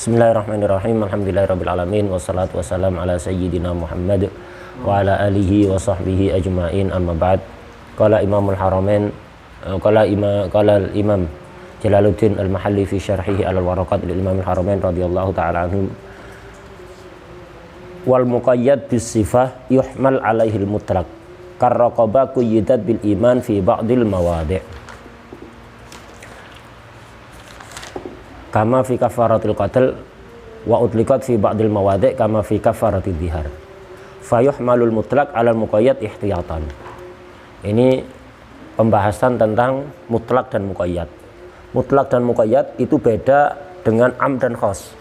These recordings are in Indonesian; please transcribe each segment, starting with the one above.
Bismillahirrahmanirrahim. Alhamdulillahirabbil alamin wassalatu wassalamu ala sayyidina Muhammad wa ala alihi wa sahbihi ajmain. Amma ba'd. Qala Imamul Haramain qala Imam Jalaluddin Al-Mahalli fi syarhihi Al-Waraqat lil Imamul Haramain radhiyallahu ta'ala anhum. Wal muqayyad bis sifah yuhmal alaihi al-mutlaq karraqaba quyyidat bil iman fi ba'dil mawadi'. Kama fi kafaratil qatl wa utliqat fi ba'dil mawadi' kama fi kafaratil dhihar. Fayuhmalul mutlaq 'alal muqayyad ihtiyatan. Ini pembahasan tentang mutlak dan muqayyad. Mutlak dan muqayyad itu beda dengan am dan khos.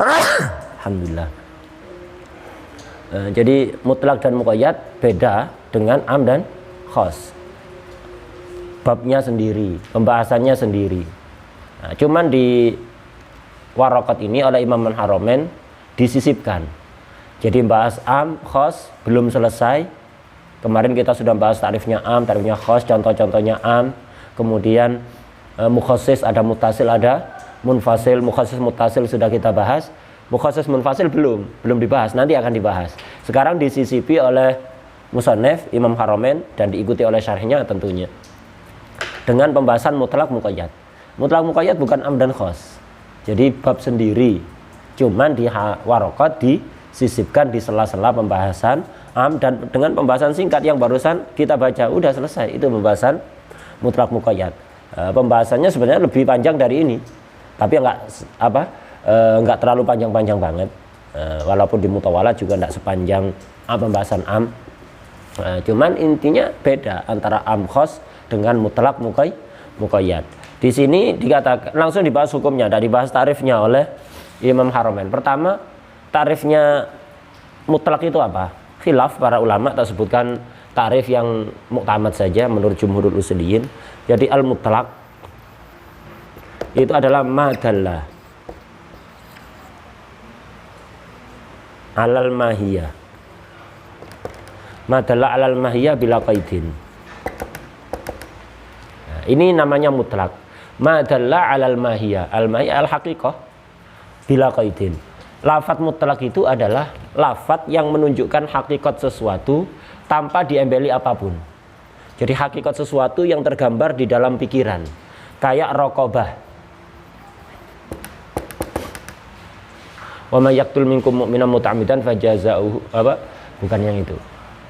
Alhamdulillah. Jadi mutlak dan muqayyad beda dengan am dan khos. Babnya sendiri, pembahasannya sendiri. Nah, cuman di Waraqat ini oleh Imam Al-Haramain disisipkan. Jadi bahas am, khos belum selesai. Kemarin kita sudah bahas tarifnya am, tarifnya khos, contoh-contohnya am. Kemudian mukhassis ada muttasil, ada munfasil. Mukhassis muttasil sudah kita bahas. Mukhassis munfasil belum dibahas, nanti akan dibahas. Sekarang disisipi oleh musannif Imam Haramain dan diikuti oleh syarhnya tentunya. Dengan pembahasan mutlak muqayyad. Mutlak muqayyad bukan am dan khos. Jadi bab sendiri. Cuman di Waraqat disisipkan di sela-sela pembahasan am dan dengan pembahasan singkat yang barusan kita baca udah selesai. Itu pembahasan mutlak muqayyad. Pembahasannya sebenarnya lebih panjang dari ini. Tapi enggak terlalu panjang-panjang banget. Walaupun di Mutawalat juga enggak sepanjang pembahasan am. Cuman intinya beda antara am khos dengan mutlak muqayyad. Di sini dikatakan langsung dibahas hukumnya, tidak dibahas tarifnya oleh Imam Haramain. Pertama, tarifnya mutlak itu apa? Khilaf para ulama, tak sebutkan tarif yang muktamad saja menurut jumhurul usuliyin. Jadi al-mutlak itu adalah madallah alal mahiyah. Madallah alal mahiyah bila qaidin. Nah, ini namanya mutlak. Madalla alal mahiyah, al mahiyah al haqiqah bila qaidin. Lafaz mutlak itu adalah lafaz yang menunjukkan hakikat sesuatu tanpa diembeli apapun. Jadi hakikat sesuatu yang tergambar di dalam pikiran. Kayak raqabah. Wa may yaqtul minkum mu'minan muta'ammidan fajaza'uhu bukan yang itu.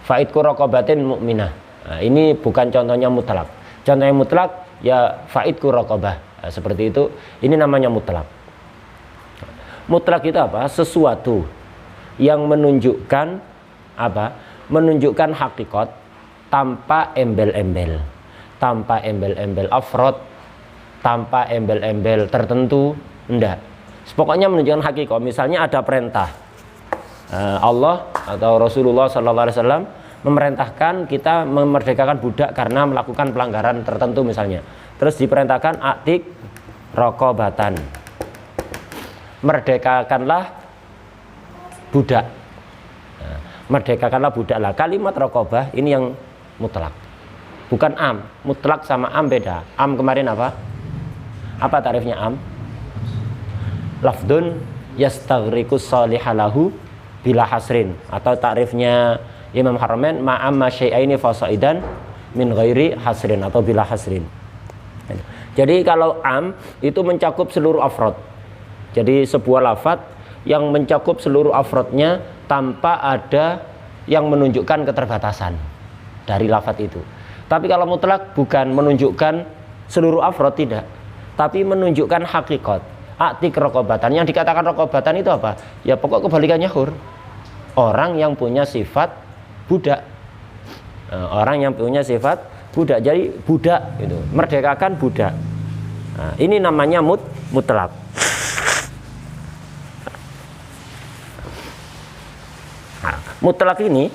Fa'idku raqabatin mu'minah. Nah, ini bukan contohnya mutlak. Contohnya mutlak ya fa'idku raqabah. Nah, seperti itu. Ini namanya mutlak. Mutlak itu apa? Sesuatu yang menunjukkan menunjukkan hakikat tanpa embel-embel. Tanpa embel-embel afrod, tanpa embel-embel tertentu, enggak. Pokoknya menunjukkan hakikat. Misalnya ada perintah. Allah atau Rasulullah SAW memerintahkan kita memerdekakan budak karena melakukan pelanggaran tertentu misalnya. Terus diperintahkan atik raqabatan. Merdekakanlah budak. Nah, merdekakanlah budak lah. Kalimat raqabah ini yang mutlak. Bukan am. Mutlak sama am beda. Am kemarin apa? Apa tarifnya am? Lafdun yastaghriqus salihalahu bila hasrin. Atau tarifnya Imam Haramain ma'amma syai'aini fasaidan min ghairi hasrin atau bila hasrin. Jadi kalau am itu mencakup seluruh afrod. Jadi sebuah lafaz yang mencakup seluruh afrodnya tanpa ada yang menunjukkan keterbatasan dari lafaz itu. Tapi kalau mutlak bukan menunjukkan seluruh afrod, tidak. Tapi menunjukkan hakikat. Atik raqabatan. Yang dikatakan raqabatan itu apa? Ya pokok kebalikannya hur. Orang yang punya sifat budak. Orang yang punya sifat budak. Jadi budak itu, merdekakan budak. Nah, ini namanya mutlak. Nah, mutlak ini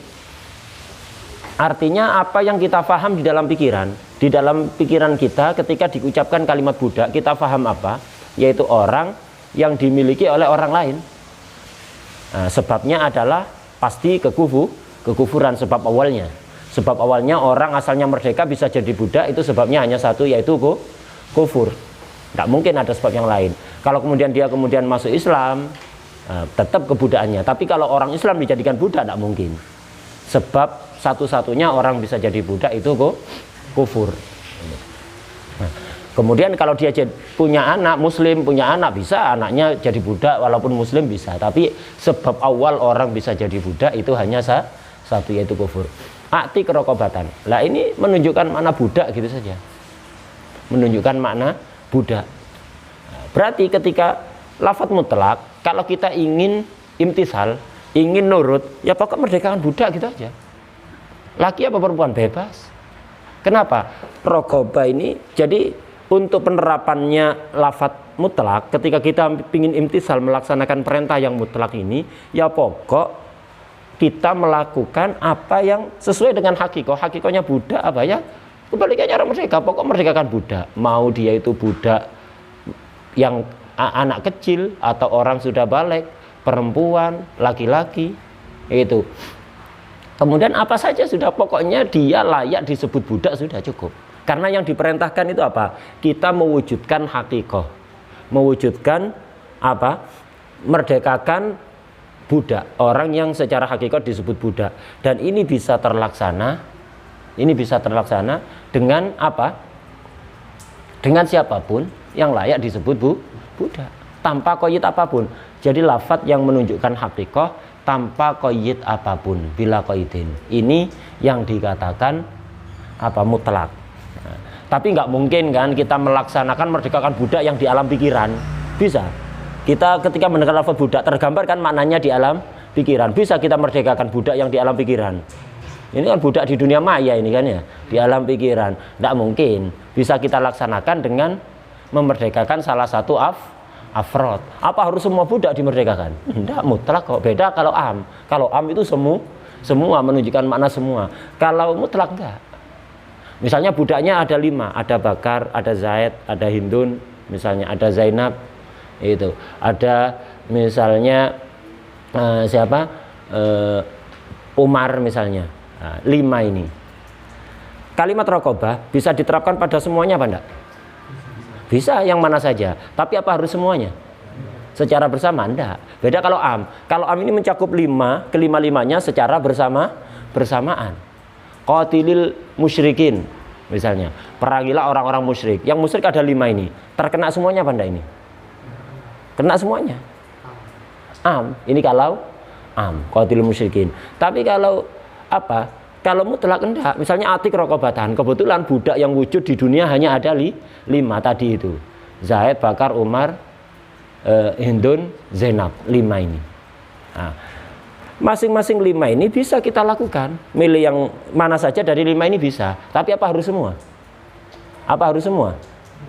artinya apa yang kita paham di dalam pikiran. Di dalam pikiran kita ketika diucapkan kalimat budak, kita paham apa? Yaitu orang yang dimiliki oleh orang lain. Nah, sebabnya adalah pasti kekufuran sebab awalnya. Sebab awalnya orang asalnya merdeka bisa jadi budak, itu sebabnya hanya satu, yaitu kufur. Tidak mungkin ada sebab yang lain. Kalau kemudian dia masuk Islam, tetap kebudakannya. Tapi kalau orang Islam dijadikan budak, tidak mungkin. Sebab satu-satunya orang bisa jadi budak itu kufur. Nah, kemudian kalau dia punya anak Muslim, punya anak, bisa anaknya jadi budak walaupun Muslim bisa. Tapi sebab awal orang bisa jadi budak itu hanya satu, yaitu kufur. Atik rokobatan. Lah ini menunjukkan makna budak gitu saja. Menunjukkan makna budak. Berarti ketika lafadz mutlak, kalau kita ingin imtisal, ingin nurut, ya pokok merdekakan budak gitu aja. Laki apa perempuan bebas. Kenapa? Rokobah ini, jadi untuk penerapannya lafadz mutlak, ketika kita ingin imtisal melaksanakan perintah yang mutlak ini, ya pokok kita melakukan apa yang sesuai dengan hakikoh. Hakikohnya budak apa ya? Kebalikannya orang merdeka, pokok merdekakan budak. Mau dia itu budak yang anak kecil atau orang sudah balik, perempuan, laki-laki, itu. Kemudian apa saja sudah, pokoknya dia layak disebut budak sudah cukup. Karena yang diperintahkan itu apa? Kita mewujudkan hakikoh, mewujudkan apa? Merdekakan budak, orang yang secara hakikat disebut budak. Dan ini bisa terlaksana, dengan apa? Dengan siapapun yang layak disebut budak, tanpa koyit apapun. Jadi lafadz yang menunjukkan hakikoh tanpa koyit apapun, bila koyitin. Ini yang dikatakan apa? Mutlak. Nah, tapi nggak mungkin kan kita melaksanakan merdekakan budak yang di alam pikiran. Bisa. Kita ketika mendengar lafaz budak tergambar kan maknanya di alam pikiran. Bisa kita merdekakan budak yang di alam pikiran. Ini kan budak di dunia maya ini kan ya, di alam pikiran. Tidak mungkin. Bisa kita laksanakan dengan memerdekakan salah satu afrod. Apa harus semua budak dimerdekakan? Tidak, mutlak kok. Beda kalau am. Kalau am itu semua menunjukkan makna semua. Kalau mutlak enggak. Misalnya budaknya ada 5, ada Bakar, ada Zaid, ada Hindun, misalnya ada Zainab. Itu ada misalnya siapa, Umar misalnya. Nah, 5 ini kalimat rokobah bisa diterapkan pada semuanya apa enggak? Bisa, yang mana saja. Tapi apa harus semuanya secara bersama? Enggak. Beda kalau am ini mencakup 5, kelima-limanya secara bersamaan. Qatilil musyrikin misalnya, perangilah orang-orang musyrik. Yang musyrik ada 5 ini, terkena semuanya apa enggak ini? Kena semuanya. Ini kalau qatilul musyrikin. Tapi kalau apa? Kalau mutlak enggak. Misalnya atik rokobatan. Kebetulan budak yang wujud di dunia hanya ada 5 tadi itu. Zaid, Bakar, Umar, Hindun, Zainab. 5 ini. Nah, masing-masing 5 ini bisa kita lakukan. Milih yang mana saja dari 5 ini bisa. Tapi apa harus semua? Apa harus semua?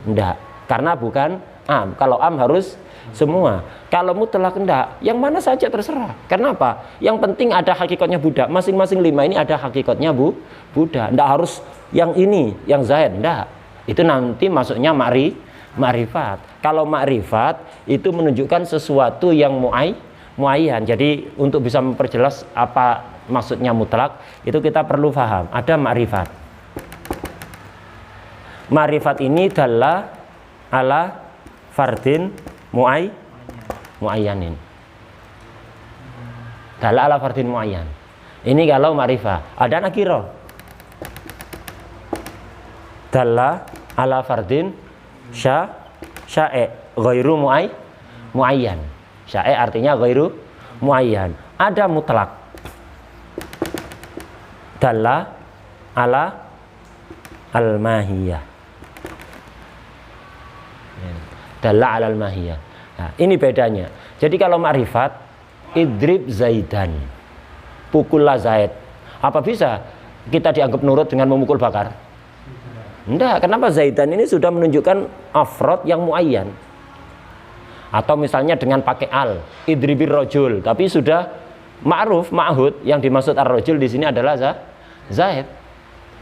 Enggak. Karena bukan am. Kalau am harus semua. Kalau mutlak enggak, yang mana saja terserah. Kenapa? Yang penting ada hakikatnya budak. Masing-masing 5 ini ada hakikatnya budak. Enggak harus yang ini, yang Zaid, enggak. Itu nanti masuknya ma'rifat. Kalau ma'rifat itu menunjukkan sesuatu yang muayyan. Jadi untuk bisa memperjelas apa maksudnya mutlak, itu kita perlu paham. Ada ma'rifat. Ma'rifat ini adalah ala fardin muayyanin. Dalla ala fardin muayyan. Ini kalau ma'rifah. Ada nakirah. Dalla ala fardin syai' ghairu muayyan. Syai' artinya ghairu muayyan. Ada mutlak. Dalla ala al-mahiyah. Dalla alal mahiyah. Nah, ini bedanya. Jadi kalau ma'rifat, idrib Zaidan, pukullah Zaid. Apa bisa kita dianggap nurut dengan memukul Bakar? Enggak. Kenapa? Zaidan ini sudah menunjukkan afrod yang muayyan. Atau misalnya dengan pakai al, idribir rojul, tapi sudah ma'ruf, ma'hud, yang dimaksud ar-rojul di sini adalah Zaid.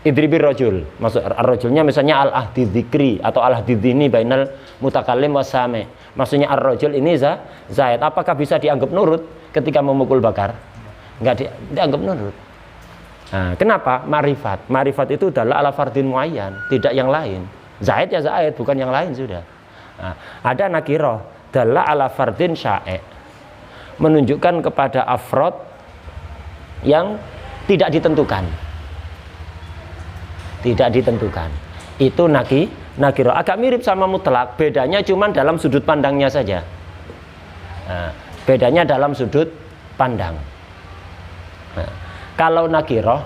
Idribir rojul, maksud ar-rojulnya misalnya al-ahdi dzikri atau al-ahdi dzini bainal mutakallim wasami. Maksudnya ar-rojul ini Zaid. Apakah bisa dianggap nurut ketika memukul Bakar? Enggak dianggap nurut. Nah, kenapa? Ma'rifat. Ma'rifat itu adalah ala fardin muayyan, tidak yang lain. Zaid ya Zaid, bukan yang lain sudah. Nah, ada nakirah. dalla ala fardin sya'i', menunjukkan kepada afrod yang tidak ditentukan. Tidak ditentukan. Itu nakiro. Agak mirip sama mutlak, bedanya cuma dalam sudut pandangnya saja. Nah, bedanya dalam sudut pandang. Nah, kalau nakiro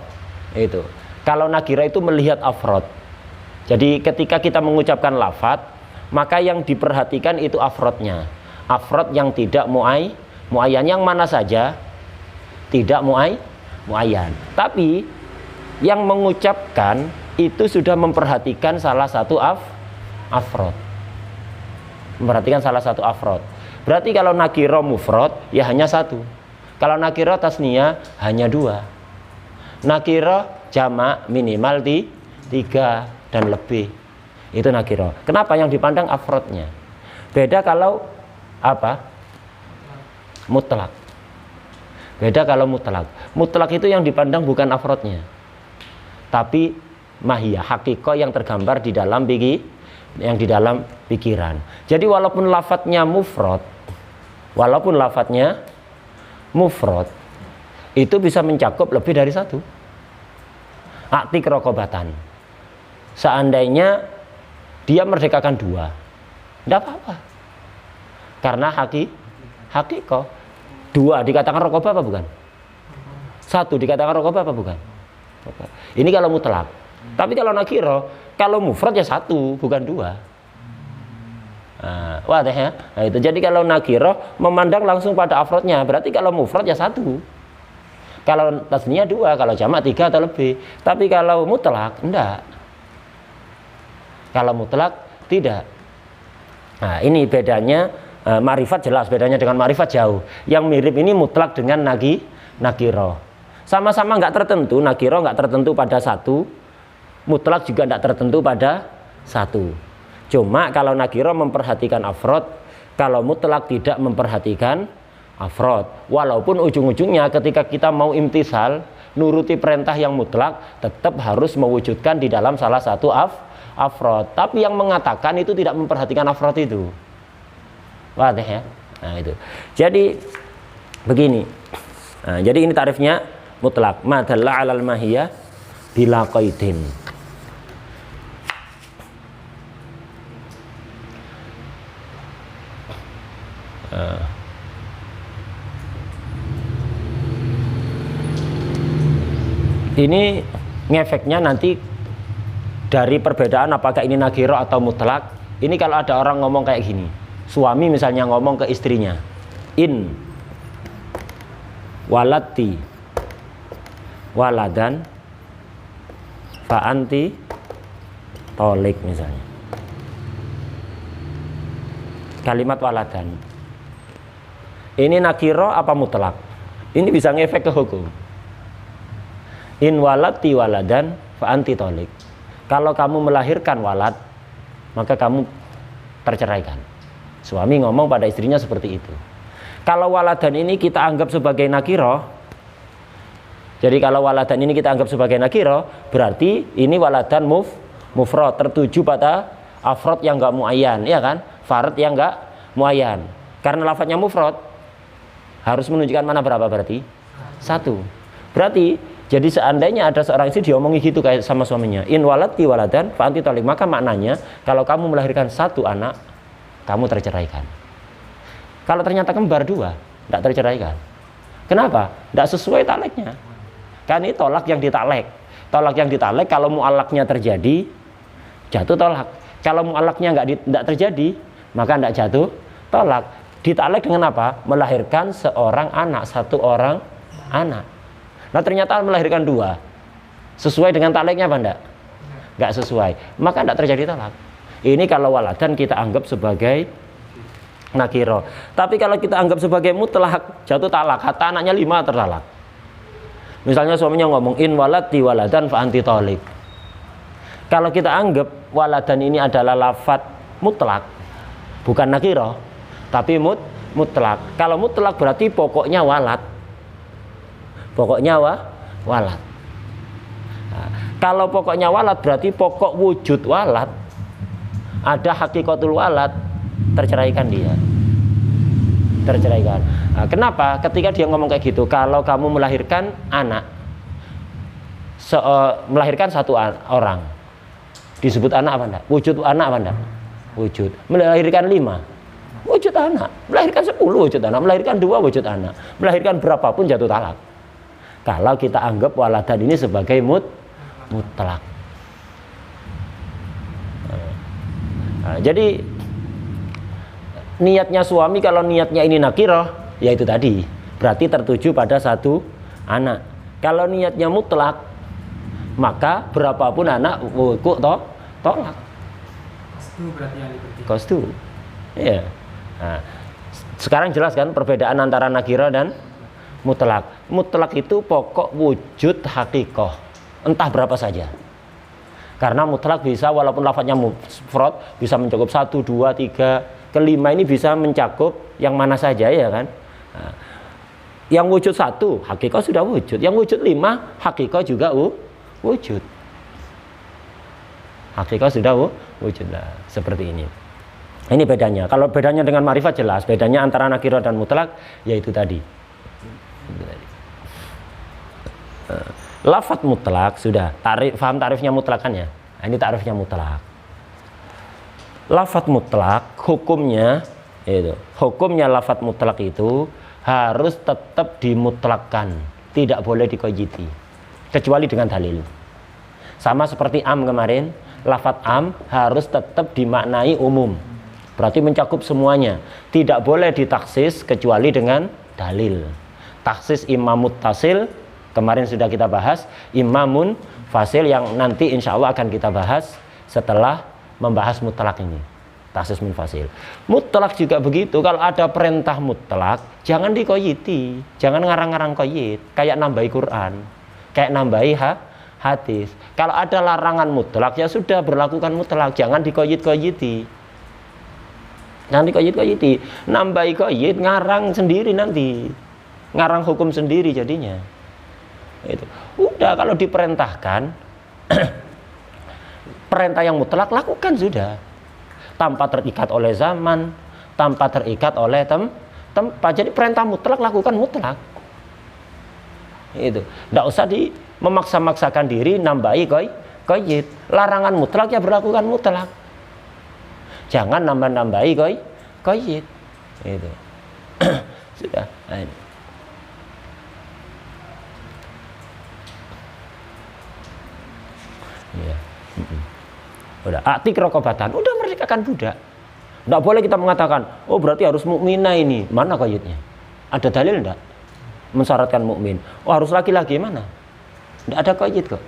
itu melihat afrod. Jadi ketika kita mengucapkan lafadz, maka yang diperhatikan itu afrodnya. Afrod yang tidak muayyan, yang mana saja tidak muayyan. Tapi yang mengucapkan itu sudah memperhatikan salah satu afrod. Memperhatikan salah satu afrod. Berarti kalau nakiro mufrad ya hanya satu. Kalau nakiro tasniyah hanya dua. Nakiro jamak minimal 3 dan lebih. Itu nakiro. Kenapa? Yang dipandang afrodnya. Beda kalau mutlak. Beda kalau mutlak. Mutlak itu yang dipandang bukan afrodnya, tapi mahiyah, hakikoh yang tergambar di dalam pikiran. Jadi walaupun lafadznya mufrad, itu bisa mencakup lebih dari satu. Aktik rokobatan. Seandainya dia merdekakan dua, tidak apa-apa. Karena hakikoh. Dua dikatakan rokobah apa bukan? Satu dikatakan rokobah apa bukan? Ini kalau mutlak. Tapi kalau nakiro, kalau mufrad ya satu, bukan dua. Wadah ya. Nah, itu. Jadi kalau nakiro memandang langsung pada afrodnya, berarti kalau mufrad ya satu. Kalau tasniyah dua, kalau jamak 3 atau lebih. Tapi kalau mutlak enggak. Kalau mutlak tidak. Nah, ini bedanya. Ma'rifat jelas, bedanya dengan ma'rifat jauh. Yang mirip ini mutlak dengan nakiro. Sama-sama nggak tertentu. Nakiro nggak tertentu pada satu, mutlak juga nggak tertentu pada satu. Cuma kalau nakiro memperhatikan afrod, kalau mutlak tidak memperhatikan afrod. Walaupun ujung-ujungnya ketika kita mau imtisal, nuruti perintah yang mutlak, tetap harus mewujudkan di dalam salah satu afrod. Tapi yang mengatakan itu tidak memperhatikan afrod itu. Wadah ya. Nah itu. Jadi begini. Nah, jadi ini tarifnya mutlak. Ma dalla 'alal mahiyah bila qaidin. Ini ngefeknya nanti dari perbedaan apakah ini nakiro atau mutlak. Ini kalau ada orang ngomong kayak gini. Suami misalnya ngomong ke istrinya, in walati waladan fa anti tolik misalnya. Kalimat waladan ini nakiro apa mutlak? Ini bisa ngefek ke hukum. In walati waladan fa anti tolik. Kalau kamu melahirkan walad, maka kamu terceraikan. Suami ngomong pada istrinya seperti itu. Kalau waladan ini kita anggap sebagai nakiro, jadi kalau waladan ini kita anggap sebagai nakiro, berarti ini waladan mufrad, tertuju pada afrod yang enggak muayyan, ya kan? Fard yang enggak muayyan. Karena lafadznya mufrad, harus menunjukkan mana berapa berarti? Satu. Berarti jadi seandainya ada seorang istri diomongi gitu kayak sama suaminya, in walati waladan fa anti tolik, maka maknanya kalau kamu melahirkan satu anak, kamu terceraikan. Kalau ternyata kembar dua, tidak terceraikan. Kenapa? Tidak sesuai taleknya. Kan ini tolak yang ditaklek. Tolak yang ditaklek kalau mu'alaknya terjadi, jatuh tolak. Kalau mu'alaknya tidak terjadi, maka tidak jatuh tolak. Ditaklek dengan apa? Melahirkan seorang anak, satu orang anak. Nah ternyata melahirkan dua, sesuai dengan takleknya apa enggak? Enggak sesuai, maka tidak terjadi tolak. Ini kalau waladan kita anggap sebagai nakiro. Tapi kalau kita anggap sebagai mutlak, jatuh talak, kata anaknya 5 tertalak. Misalnya suaminya ngomong in walati waladan fa anti tolik. Kalau kita anggap waladan ini adalah lafadz mutlak, bukan nakiro, tapi mutlak. Kalau mutlak berarti pokoknya walad. Pokoknya walad. Nah, kalau pokoknya walad berarti pokok wujud walad, ada hakikatul walad, terceraikan dia. terceraikan. Nah, kenapa? Ketika dia ngomong kayak gitu, kalau kamu melahirkan anak, melahirkan satu orang, disebut anak apa enggak? Wujud anak apa enggak? Wujud. Melahirkan 5, wujud anak. Melahirkan 10, wujud anak. Melahirkan 2, wujud anak. Melahirkan berapapun jatuh talak. Kalau kita anggap waladan ini sebagai mutlak. Nah, jadi niatnya suami kalau niatnya ini nakirah, ya itu tadi, berarti tertuju pada satu anak. Kalau niatnya mutlak, maka berapapun anak tolak. Kostu berarti yang dipertimbangkan. Kostu. Iya. Nah, sekarang jelas kan perbedaan antara nakirah dan mutlak. Mutlak itu pokok wujud hakikoh, entah berapa saja. Karena mutlak bisa walaupun lafadznya mufrad bisa mencakup 1, 2, 3, kelima ini bisa mencakup yang mana saja ya kan. Nah, yang wujud 1 hakikoh sudah wujud, yang wujud 5 hakikoh juga wujud. Hakikoh sudah wujud lah, seperti ini. Ini bedanya. Kalau bedanya dengan ma'rifat jelas, bedanya antara nakirah dan mutlak yaitu tadi. Lafadz mutlak sudah, paham tarifnya mutlak kan ya? Nah, ini tarifnya mutlak. Lafadz mutlak hukumnya itu, hukumnya lafadz mutlak itu harus tetap dimutlakkan, tidak boleh dikoyiti kecuali dengan dalil. Sama seperti am kemarin, lafadz am harus tetap dimaknai umum, berarti mencakup semuanya, tidak boleh ditaksis kecuali dengan dalil. Taksis imam muttasil kemarin sudah kita bahas, imamun fasil yang nanti insya Allah akan kita bahas setelah membahas mutlak ini. Taksis munfasil. Mutlak juga begitu, kalau ada perintah mutlak jangan dikoyiti, jangan ngarang-ngarang koyit, kayak nambahi Quran, kayak nambahi hadis. Kalau ada larangan mutlak ya sudah berlakukan mutlak, jangan dikoyit-koyiti. Jangan dikoyit-koyiti, nambahi koyit ngarang sendiri nanti. Ngarang hukum sendiri jadinya. Itu. Udah kalau diperintahkan perintah yang mutlak lakukan sudah. Tanpa terikat oleh zaman, tanpa terikat oleh tempat. Jadi perintah mutlak lakukan mutlak. Itu. Enggak usah memaksa-maksakan diri nambahi qayyid. Larangan mutlak ya berlakukan mutlak. Jangan nambah-nambahi qayyid. Itu. Sudah. Nah, ini. Ya. Udah atik rokobatan, udah merdekakan budak. Nggak boleh kita mengatakan, oh berarti harus mukminah ini. Mana qayyidnya? Ada dalil enggak mensyaratkan mukmin? Oh harus laki-laki, mana? Nggak ada qayyid kok.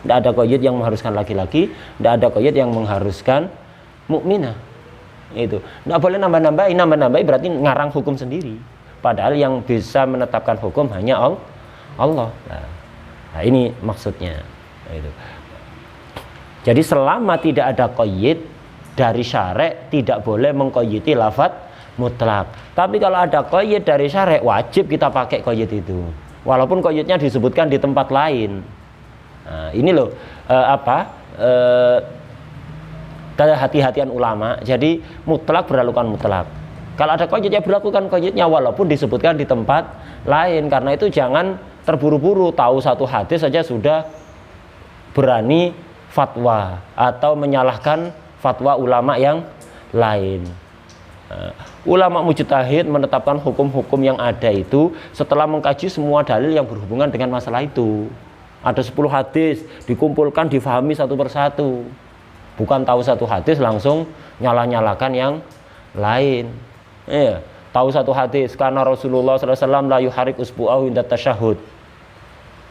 Nggak ada qayyid yang mengharuskan laki-laki, nggak ada qayyid yang mengharuskan mukminah. Itu. Nggak boleh nambah-nambahi berarti ngarang hukum sendiri. Padahal yang bisa menetapkan hukum hanya Allah. Nah, ini maksudnya. Itu. Jadi selama tidak ada qayyid dari syarek, tidak boleh mengqayyiti lafadz mutlak. Tapi kalau ada qayyid dari syarek, wajib kita pakai qayyid itu. Walaupun qayyidnya disebutkan di tempat lain. Nah, ini loh kehati-hatian ulama. Jadi mutlak berlakukan mutlak. Kalau ada qayyid ya berlakukan qayyidnya walaupun disebutkan di tempat lain. Karena itu jangan terburu-buru tahu satu hadis saja sudah berani fatwa atau menyalahkan fatwa ulama yang lain. Ulama mujtahid menetapkan hukum-hukum yang ada itu setelah mengkaji semua dalil yang berhubungan dengan masalah itu. Ada 10 hadis dikumpulkan, difahami satu persatu. Bukan tahu satu hadis langsung nyalah-nyalakan yang lain. Iya, tahu satu hadis karena Rasulullah SAW la yuharik usbu'ahu indat tasyahud.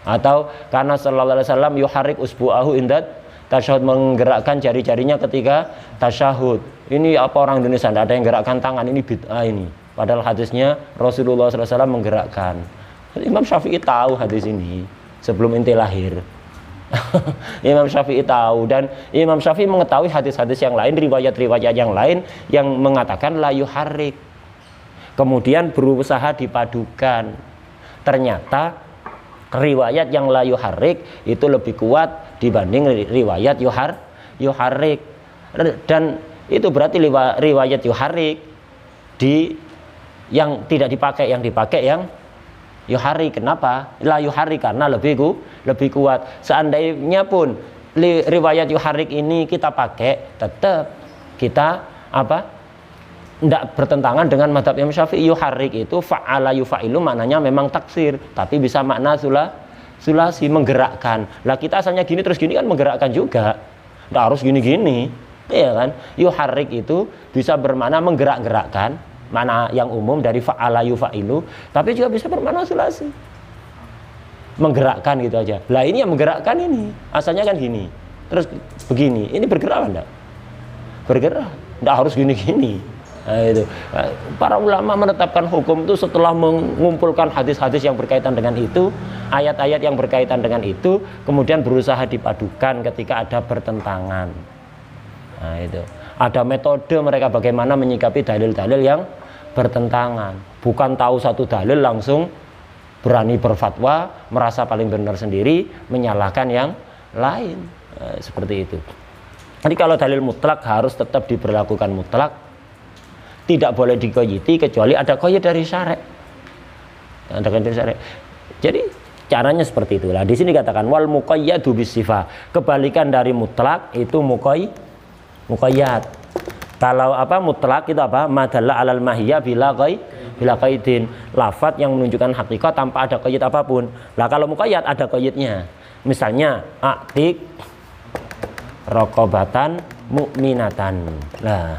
Atau karena sallallahu alaihi wasallam yuharik usbu'ahu indat tasyahud, menggerakkan jari-jarinya ketika tasyahud. Ini apa orang Indonesia tidak ada yang gerakkan tangan, ini bid'ah ini. Padahal hadisnya Rasulullah SAW menggerakkan. Imam Syafi'i tahu hadis ini sebelum ente lahir. Imam Syafi'i tahu, dan Imam Syafi'i mengetahui hadis-hadis yang lain, riwayat-riwayat yang lain yang mengatakan la yuharrik. Kemudian berusaha dipadukan. Ternyata riwayat yang la yuharrik itu lebih kuat dibanding riwayat yuharrik, dan itu berarti riwayat yuharrik yang tidak dipakai, yang dipakai yang yuhari. Kenapa? La yuhari karena lebih kuat. Seandainya pun riwayat yuharik ini kita pakai, tetap kita tidak bertentangan dengan mazhab Imam Syafi'i. Yuharik itu fa'ala yufa'ilu maknanya memang taksir, tapi bisa makna sulasi, menggerakkan. Lah kita asalnya gini terus gini kan menggerakkan juga, tidak harus gini-gini, iya kan? Yuharik itu bisa bermakna menggerak-gerakkan, makna yang umum dari fa'ala yufa'ilu, tapi juga bisa bermakna sulasi, menggerakkan gitu aja. Lah ini yang menggerakkan ini asalnya kan gini, terus begini, ini bergerak enggak? Bergerak, tidak harus gini-gini. Nah, itu. Para ulama menetapkan hukum itu setelah mengumpulkan hadis-hadis yang berkaitan dengan itu, ayat-ayat yang berkaitan dengan itu, kemudian berusaha dipadukan ketika ada bertentangan. Nah, itu. Ada metode mereka bagaimana menyikapi dalil-dalil yang bertentangan. Bukan tahu satu dalil langsung berani berfatwa, merasa paling benar sendiri, menyalahkan yang lain. Seperti itu. Jadi kalau dalil mutlak harus tetap diberlakukan mutlak, tidak boleh dikoyiti kecuali ada koyit dari syarek. Ada koyit dari syarek. Jadi caranya seperti itulah. Di sini katakan wal muqayyadu bisifah. Kebalikan dari mutlak itu muqayyad. Kalau mutlak itu madalla alal mahiyya bila qaidin. Lafaz yang menunjukkan hakikat tanpa ada koyit apapun. Lah kalau muqayyad ada koyitnya. Misalnya a'tik raqabatan mu'minatan. Nah,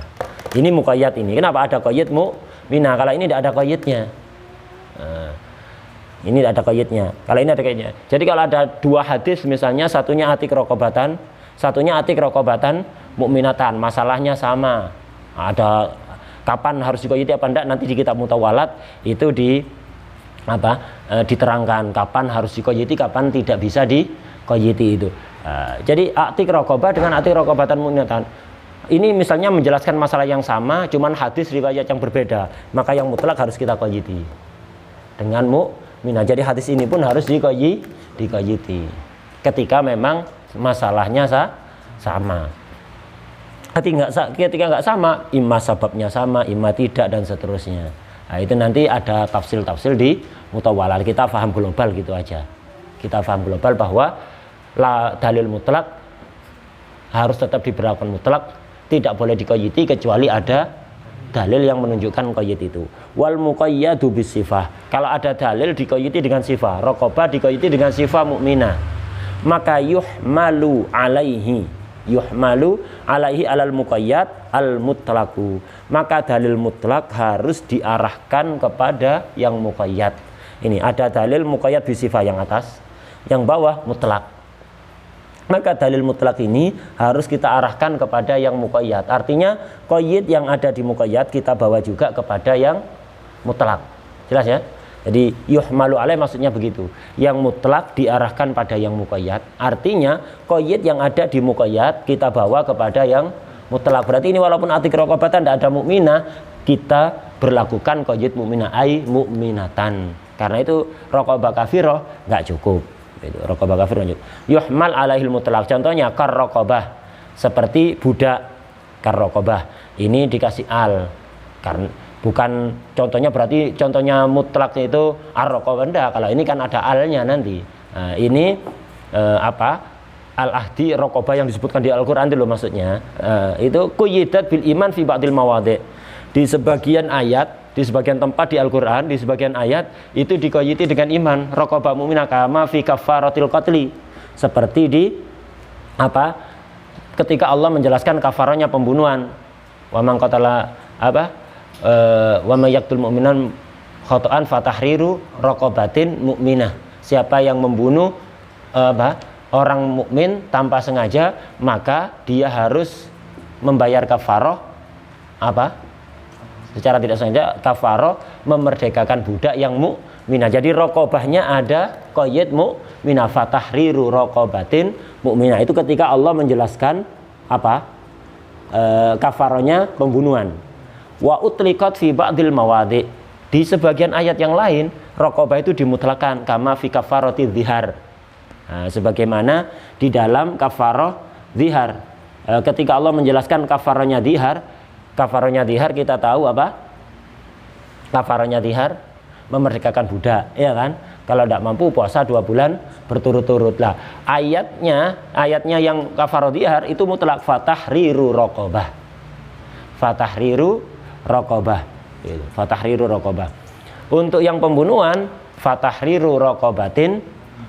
ini muqayyad ini. Kenapa ada qayyid mu'minah? Kalau ini tidak ada qayyidnya. Nah, ini tidak ada qayyidnya. Kalau ini ada qayyidnya. Jadi kalau ada dua hadis misalnya satunya atik raqabatan, satunya atik raqabatan mu'minatan, masalahnya sama. Ada kapan harus diqayyidi apa enggak, nanti di kitab mutawalat itu diterangkan kapan harus diqayyidi, kapan tidak bisa diqayyidi itu. Jadi atik raqabah dengan atik raqabatan mu'minatan. Ini misalnya menjelaskan masalah yang sama, cuman hadis riwayat yang berbeda, maka yang mutlak harus kita qayyidi dengan mu'minah. Jadi hadis ini pun harus diqayyidi ketika memang masalahnya sama. Ketika nggak sama, imma sababnya sama, imma tidak, dan seterusnya. Nah, itu nanti ada tafsil di mutawalat. Kita paham global gitu aja. Kita paham global bahwa dalil mutlak harus tetap diberlakukan mutlak, tidak boleh diqayyidi kecuali ada dalil yang menunjukkan qayyid itu. Wal muqayyadu bisifah. Kalau ada dalil diqayyidi dengan sifah, raqabah diqayyidi dengan sifah mukminah, maka yuhmalu alaihi alal muqayyad al mutlaqu. Maka dalil mutlak harus diarahkan kepada yang muqayyad. Ini ada dalil muqayyad bisifah yang atas, yang bawah mutlak. Maka dalil mutlak ini harus kita arahkan kepada yang muqayyad. Artinya qayyid yang ada di muqayyad kita bawa juga kepada yang mutlak. Jelas ya? Jadi yuhmalu alaih maksudnya begitu. Yang mutlak diarahkan pada yang muqayyad. Artinya qayyid yang ada di muqayyad kita bawa kepada yang mutlak. Berarti ini walaupun atik raqabatan tidak ada mukminah, kita berlakukan qayyid mukminah ai mukminatan. Karena itu raqabah kafirah enggak cukup. Itu raqabah kafir lanjut. Yuhmal alaihil mutlaq. Contohnya kar raqabah, seperti budak kar raqabah. Ini dikasih al. Karena bukan contohnya, berarti contohnya mutlaknya itu ar raqabah enggak. Kalau ini kan ada alnya nanti. Nah, ini al-ahdi raqabah yang disebutkan di Al-Qur'an itu loh maksudnya. Itu quyyidat bil iman fi ba'dil mawadhi'. Di sebagian ayat, di sebagian tempat di Al-Quran, di sebagian ayat itu diqayyidi dengan iman. Raqabah mu'minah kama fi kafaratil qatli. Seperti di ketika Allah menjelaskan kafarahnya pembunuhan. Wa man qatala wa may yaqtul mu'minan khata'an fatahriru raqabatin mu'minah. Siapa yang membunuh orang mukmin tanpa sengaja, maka dia harus membayar kafarah secara tidak sengaja, kafarah memerdekakan budak yang mukminah. Jadi raqabahnya ada qayyid mukminah, fatahriru raqabatin mukminah. Itu ketika Allah menjelaskan kafarahnya pembunuhan. Wa utliqat fi ba'dil mawadhi'. Di sebagian ayat yang lain raqabah itu dimutlakan kama fi kafarati dzihar. Nah, sebagaimana di dalam kafarah dzihar. Ketika Allah menjelaskan kafarahnya dzihar kita tahu kafarahnya dihar, memerdekakan budak, ya kan? Kalau tidak mampu puasa 2 bulan berturut-turut. Lah, ayatnya yang kafarah dihar itu mutlak fatahriru raqabah. Fatahriru raqabah. Gitu. Fatahriru raqabah. Untuk yang pembunuhan fatahriru raqabatin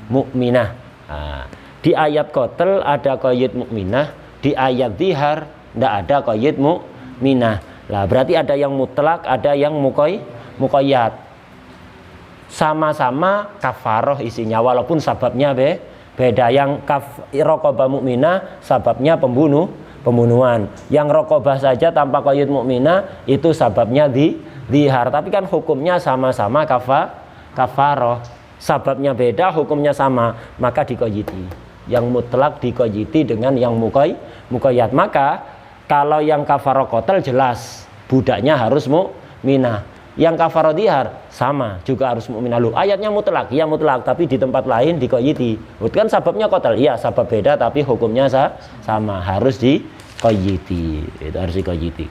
mukminah. Nah, di ayat qatl ada qayyid mukminah, di ayat dihar tidak ada qayyid mukminah. Lah, berarti ada yang mutlak, ada yang muqayyad. Sama-sama kafaroh isinya walaupun sababnya beda. Yang raqabah mukminah sababnya pembunuhan. Yang raqabah saja tanpa qayyid mukminah itu sababnya dihar. Tapi kan hukumnya sama-sama kafaroh. Sababnya beda, hukumnya sama, maka diqayyidi. Yang mutlak diqayyidi dengan yang muqayyad. Maka kalau yang kafaroh qatl jelas budaknya harus mukminah. Yang kafarah dihar sama juga harus mukminah. Ayatnya mutlak, ya mutlak, tapi di tempat lain diqayyidi. Kan sababnya qatl, iya sabab beda tapi hukumnya sama, harus diqayyidi. Itu harus diqayyidi.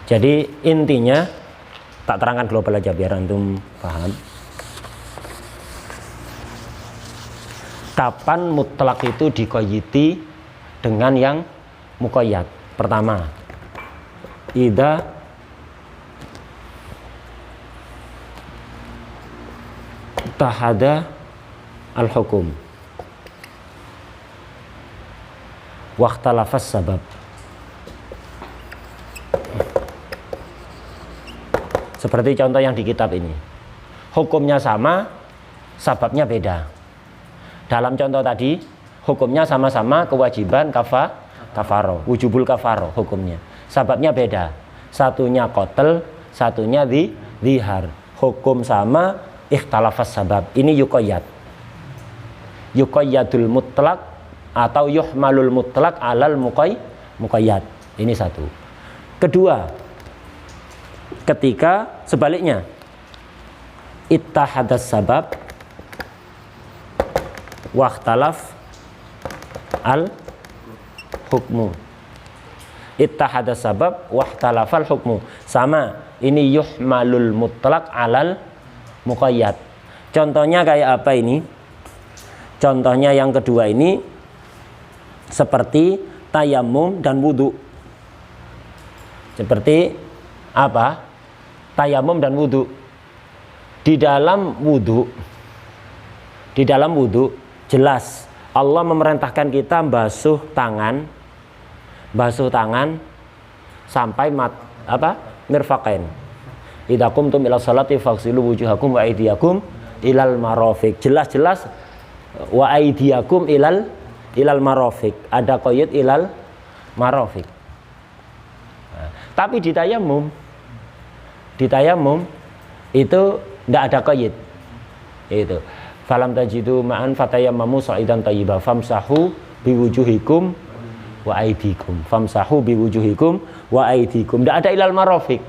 Jadi intinya tak terangkan global aja biar antum paham. Kapan mutlak itu diqayyidi dengan yang muqayyad? Pertama, idza tahada al-hukum wa ikhtalafas sabab. Seperti contoh yang di kitab ini. Hukumnya sama, sababnya beda. Dalam contoh tadi, hukumnya sama-sama kewajiban kafaroh, wujubul kafaroh hukumnya. Sababnya beda. Satunya qatl, satunya dihar. Hukum sama, ikhtalafas sabab. Ini yuqayyad. Yuqayyadul mutlak atau yuhmalul mutlak alal muqayyad. Ini satu. Kedua, ketika sebaliknya ittahadas sabab waqtalaf al hukmu. Ittahadas sabab waqtalafal hukmu. Sama, ini yuhmalul mutlak alal muqayyad. Contohnya kayak apa ini? Contohnya yang kedua ini seperti tayamum dan wudu. Seperti apa? Tayamum dan wudu. Di dalam wudu jelas Allah memerintahkan kita basuh tangan sampai mirfaqain. Idza qumtum ila sholati faghsilu wujuhakum wa aydiyakum ilal marafiq. Jelas-jelas wa aydiyakum ilal marafiq. Ada qayyid ilal marafiq. Nah, tapi di tayamum itu tidak ada qayyid. Itu falam tajidu ma'an fatayammamu sa'idan thayyiban famsahu biwujuhikum wa aydikum. Famsahu biwujuhikum wa aydikum. Tidak ada ilal marafiq.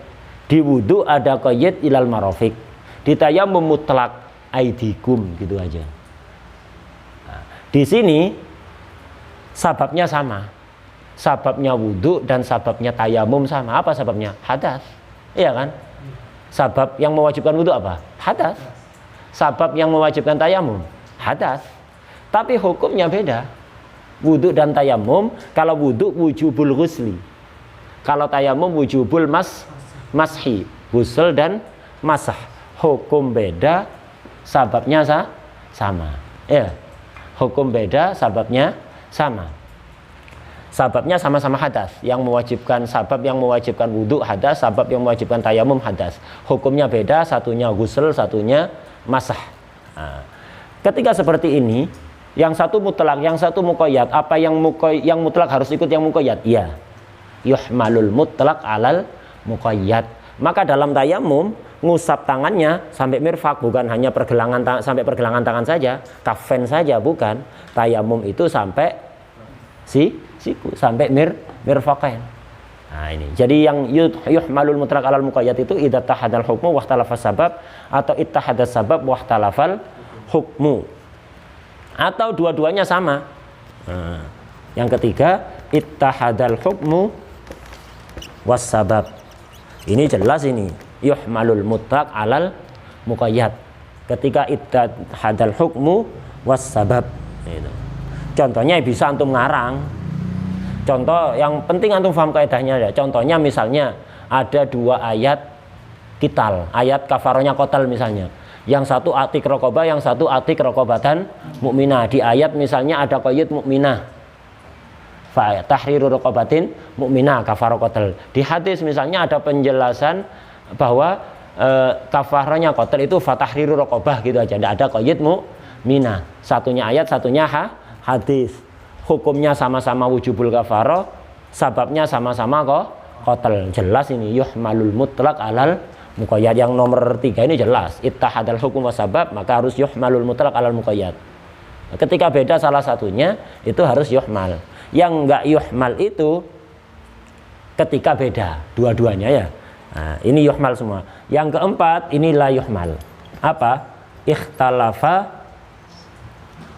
Di wudu ada qayyid ilal marafiq. Di tayammum mutlak aydikum, gitu aja. Nah, di sini sababnya sama. Sababnya wudu dan sababnya tayamum sama. Apa sababnya? Hadas. Iya kan? Sabab yang mewajibkan wudu apa? Hadas. Sabab yang mewajibkan tayamum hadas. Tapi hukumnya beda. Wudu dan tayamum, kalau wudu wujubul ghusli, kalau tayamum wujubul mashi, ghusl dan masah. Hukum beda, sababnya sama. Ya. Hukum beda, sababnya sama. Sababnya sama-sama hadas. Yang mewajibkan sabab yang mewajibkan wudu hadas, sabab yang mewajibkan tayamum hadas. Hukumnya beda, satunya ghusl, satunya masah. Nah, ketika seperti ini, yang satu mutlak, yang satu muqayyad. Apa yang mutlak harus ikut yang muqayyad? Iya. Yuhmalul mutlak alal muqayyad. Maka dalam tayamum ngusap tangannya sampai mirfaq, bukan hanya sampai pergelangan tangan saja, kafen saja, bukan. Tayamum itu sampai siku, sampai mirfaqain. Nah ini. Jadi yang yuhmalul mutlaq alal muqayyad itu idza tahadal hukmu wa ikhtalafas sabab atau ittahadas sabab wa ikhtalafal hukmu, atau dua-duanya sama. Nah, yang ketiga ittahadal hukmu was sabab. Ini jelas ini yuhmalul mutlaq alal muqayyad. Ketika ittahadal hukmu was sabab. Gitu. Contohnya bisa antum ngarang. Contoh yang penting antum paham kaidahnya ya. Contohnya misalnya ada dua ayat kital, ayat kafarohnya kotal misalnya. Yang satu atik rokobah, yang satu atik rokobatan mukminah. Di ayat misalnya ada qayyid mukminah, fa tahriru rokobatin mukminah kafaroh kotal. Di hadis misalnya ada penjelasan bahwa kafarohnya kotal itu fa tahriru rokobah gitu aja. Tidak ada qayyid mukminah. Satunya ayat, satunya hadis. Hukumnya sama-sama wujubul kafaroh, sababnya sama-sama kotal. Jelas ini yuhmalul mutlaq alal muqayyad. Yang nomor 3 ini jelas ittahadal hukum wa sabab, maka harus yuhmalul mutlaq alal muqayyad. Ketika beda salah satunya itu harus yuhmal. Yang enggak yuhmal itu ketika beda dua-duanya ya. Nah, ini yuhmal semua. Yang keempat ini la yuhmal. Apa? Ikhtalafa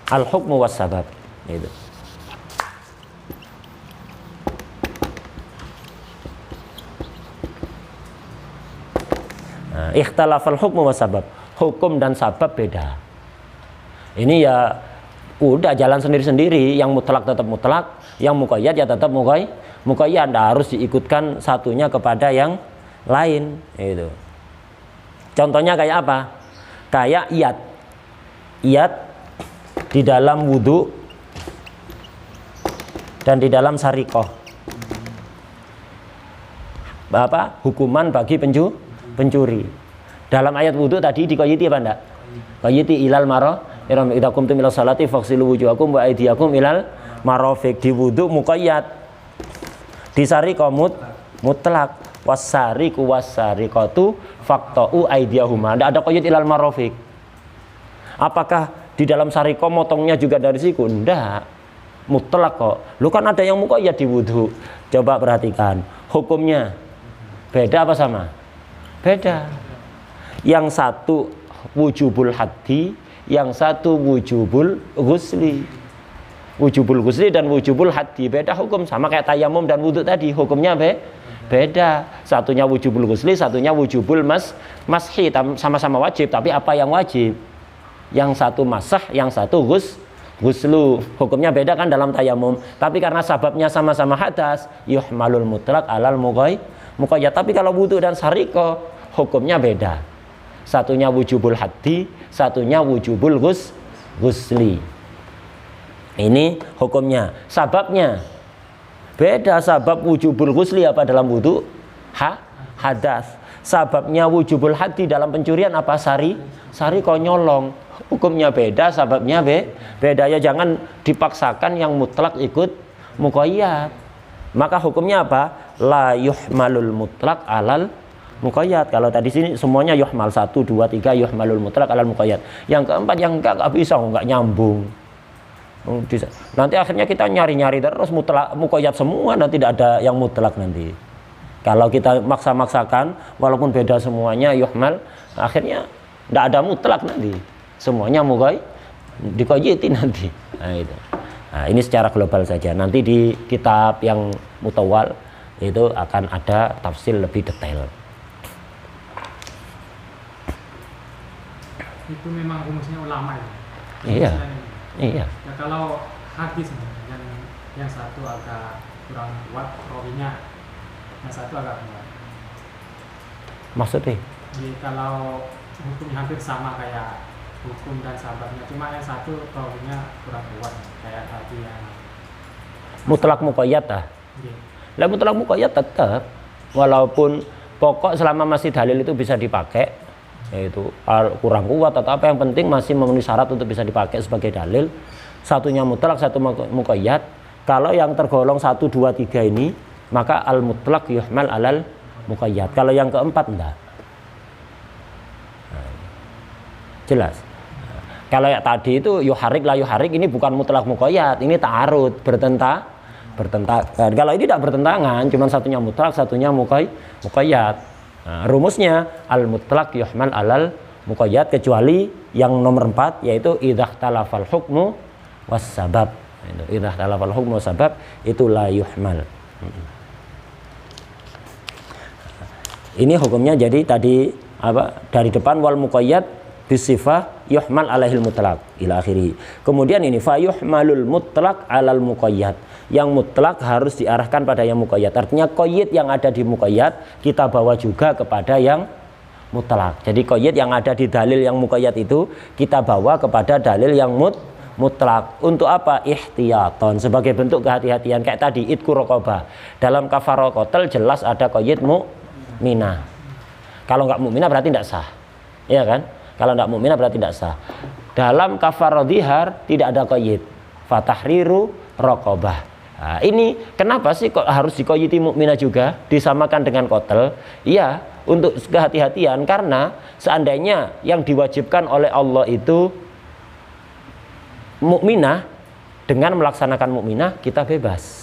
al hukmu was sabab. Itu. Ikhtalafal hukmu wa sabab, hukum dan sabab beda. Ini ya udah jalan sendiri-sendiri. Yang mutlak tetap mutlak, yang muqayyad ya tetap muqayyad. Harus diikutkan satunya kepada yang lain. Itu. Contohnya kayak apa? Kayak iyad di dalam wudhu dan di dalam sarikoh. Apa? Hukuman bagi pencuri. Dalam ayat wudhu tadi dikoyiti apa enggak? Koyiti ilal maro, idza qumtum ila salati faghsilu wujuhakum wa aydiyakum ilal marafiq. Di wudhu muqayyad. Di sarikoh mutlak. Wasariqu wasariqatu faqta'u aydiyahuma. Enggak ada koyit ilal marafiq. Apakah di dalam sarikoh motongnya juga dari siku? Enggak. Mutlak kok. Lu kan ada yang muqayyad di wudhu. Coba perhatikan. Hukumnya beda apa sama? Beda. Yang satu wujubul haddi, yang satu wujubul ghusli. Wujubul ghusli dan wujubul haddi beda hukum, sama kayak tayamum dan wudhu tadi, hukumnya beda. Satunya wujubul ghusli, satunya wujubul mashi, sama-sama wajib, tapi apa yang wajib? Yang satu masah, yang satu ghuslu. Hukumnya beda kan dalam tayamum, tapi karena sababnya sama-sama hadas, yuhmalul mutlaq alal muqayyad. Tapi kalau wudhu dan sariko hukumnya beda. Satunya wujubul haddi, satunya wujubul ghusli. Ini hukumnya. Sababnya beda. Sabab wujubul ghusli apa dalam wudhu? Hadas. Sababnya wujubul haddi dalam pencurian apa? Sariko nyolong. Hukumnya beda, sababnya beda. Ya jangan dipaksakan yang mutlak ikut muqayyad. Maka hukumnya apa? La yuhmalul mutlaq alal muqayyad. Kalau tadi sini semuanya yuhmal, 1, 2, 3 yuhmalul mutlaq alal muqayyad. Yang keempat yang enggak bisa, enggak nyambung. Nanti akhirnya kita nyari-nyari terus mutlak muqayyad semua, nanti tidak ada yang mutlak nanti. Kalau kita maksa-maksakan walaupun beda semuanya yuhmal, akhirnya tidak ada mutlak nanti. Semuanya diqayyiti nanti. Nah, itu. Nah, ini secara global saja. Nanti di kitab yang mutawal itu akan ada tafsir lebih detail. Itu memang rumusnya ulama ya. Iya. Iya. Ya kalau hadis yang satu agak kurang kuat rawinya, yang satu agak kuat. Maksudnya? Jadi kalau hukumnya hampir sama kayak hukum dan sababnya, cuma yang satu rawinya kurang kuat kayak tadi yang mutlak muqayyad ah. Iya. Lah mutlak muqayyad tetap walaupun pokok selama masih dalil itu bisa dipakai, yaitu kurang kuat atau apa, yang penting masih memenuhi syarat untuk bisa dipakai sebagai dalil. Satunya mutlak, satu muqayyad. Kalau yang tergolong 1, 2, 3 ini, maka al mutlak yuhmal alal muqayyad. Kalau yang keempat enggak. Jelas. Kalau yang tadi itu yuharik la yuharik, ini bukan mutlak muqayyad, ini ta'arud, bertentangan. Kalau ini tidak bertentangan, cuma satunya mutlak, satunya muqayyad. Nah, rumusnya al mutlak yuhmal alal muqayyad kecuali yang nomor 4 yaitu idza talafal hukmu was sabab. Idza talafal hukmu was sabab itu la yuhmal. Ini hukumnya jadi tadi apa dari depan wal muqayyad bisifah yuhmal alaihil mutlaq ila akhiri. Kemudian ini fa yuhmalul mutlaq alal muqayyad. Yang mutlak harus diarahkan pada yang muqayyad. Artinya qayyid yang ada di muqayyad kita bawa juga kepada yang mutlak. Jadi qayyid yang ada di dalil yang muqayyad itu kita bawa kepada dalil yang mutlak. Untuk apa? Ihtiyatan, sebagai bentuk kehati-hatian. Kayak tadi idku raqabah. Dalam kafarah qatl jelas ada qayyid mukminah. Kalau nggak mukminah berarti tidak sah. Iya kan? Kalau nggak mukminah berarti tidak sah. Dalam kafarah dhihar tidak ada qayyid. Fatahriru raqabah. Nah, ini kenapa sih kok harus dikoyiti mukminah juga disamakan dengan qatl? Iya, untuk kehati-hatian, karena seandainya yang diwajibkan oleh Allah itu mukminah, dengan melaksanakan mukminah kita bebas.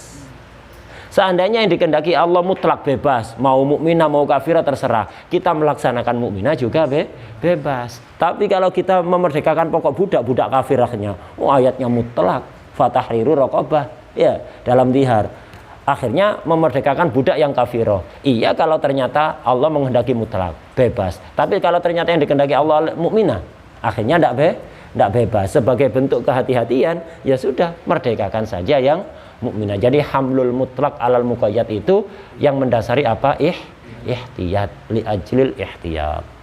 Seandainya yang dikehendaki Allah mutlak bebas, mau mukminah mau kafirah terserah, kita melaksanakan mukminah juga bebas. Tapi kalau kita memerdekakan pokok budak kafirahnya, ayatnya mutlak, fatahriru raqabah. Ya, dalam dhihar akhirnya memerdekakan budak yang kafiro. Iya kalau ternyata Allah menghendaki mutlak bebas. Tapi kalau ternyata yang dikehendaki Allah mukminah, akhirnya tidak bebas. Sebagai bentuk kehati-hatian, ya sudah merdekakan saja yang mukminah. Jadi hamlul mutlak alal muqayyad itu yang mendasari apa? Ihtiyat li ajlil ihtiyat.